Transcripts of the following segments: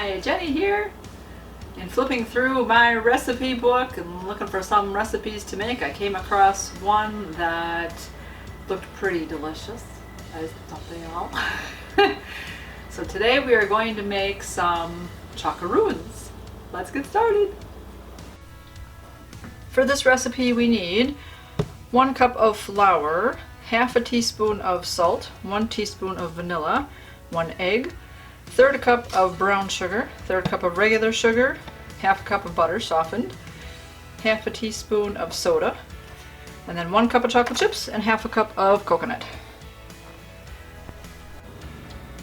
Hi, Jenny here. And flipping through my recipe book and looking for some recipes to make, I came across one that looked pretty delicious, as don't they all? So today we are going to make some Chocoroons. Let's get started. For this recipe we need 1 cup of flour, half a teaspoon of salt, 1 teaspoon of vanilla, 1 egg, 1/3 cup of brown sugar, 1/3 cup of regular sugar, half a cup of butter softened, half a teaspoon of soda, and then 1 cup of chocolate chips and half a cup of coconut.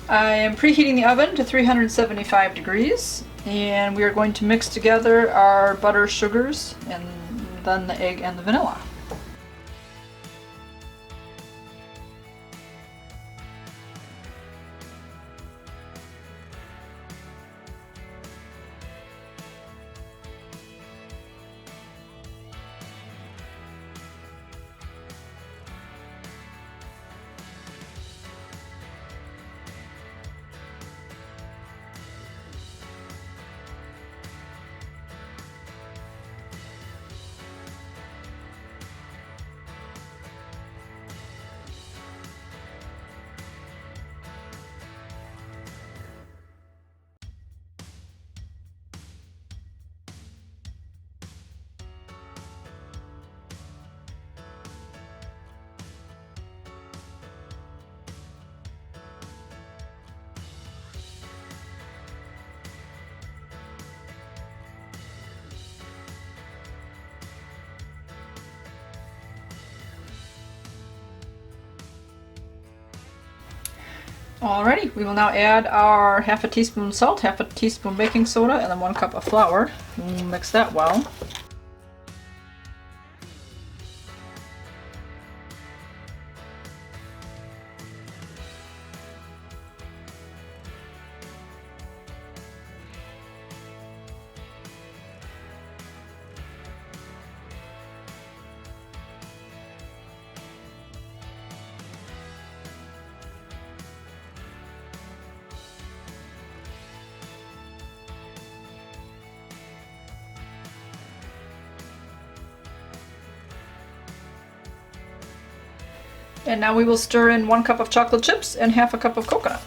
I am preheating the oven to 375 degrees, and we are going to mix together our butter sugars and then the egg and the vanilla. Alrighty, we will now add our half a teaspoon salt, half a teaspoon baking soda, and then 1 cup of flour. We'll mix that well. And now we will stir in 1 cup of chocolate chips and half a cup of coconut.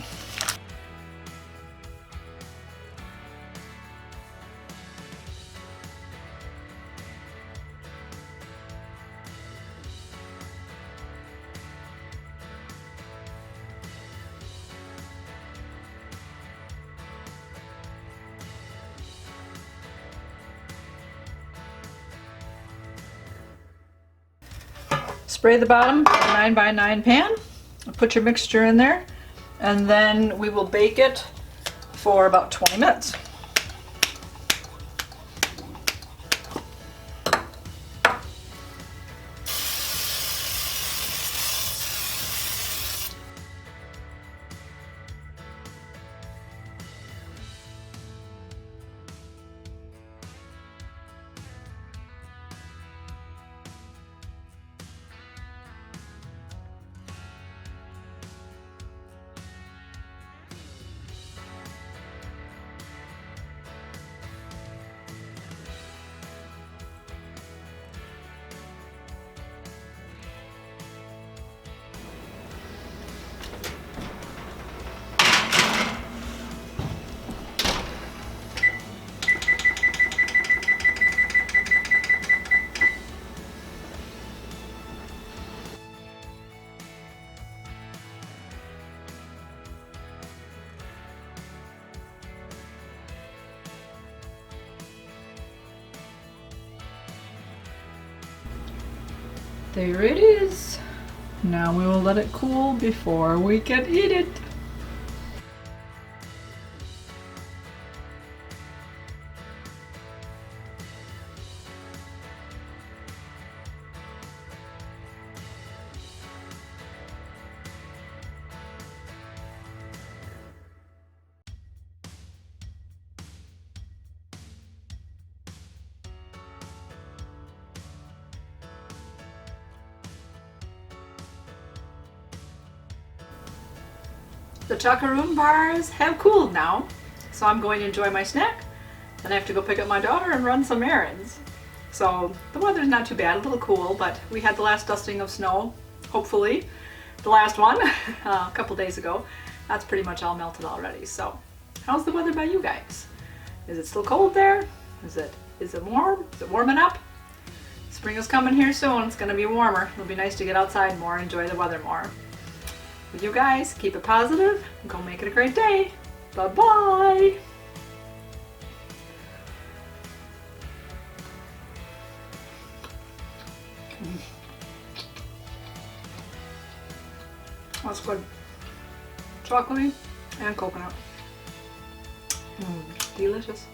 Spray the bottom of a 9x9 pan, put your mixture in there, and then we will bake it for about 20 minutes. There it is. Now we will let it cool before we can eat it. The Chocoroon bars have cooled now, so So I'm going to enjoy my snack. Then I have to go pick up my daughter and run some errands. So the weather's not too bad, a little cool, but we had the last dusting of snow, hopefully. The last one, a couple days ago. That's pretty much all melted already. So how's the weather by you guys? Is it still cold there? Is it warm? Is it warming up? Spring is coming here soon. It's going to be warmer. It'll be nice to get outside more, enjoy the weather more. With you guys, keep it positive, and go make it a great day. Bye-bye! That's good. Chocolatey and coconut. Delicious.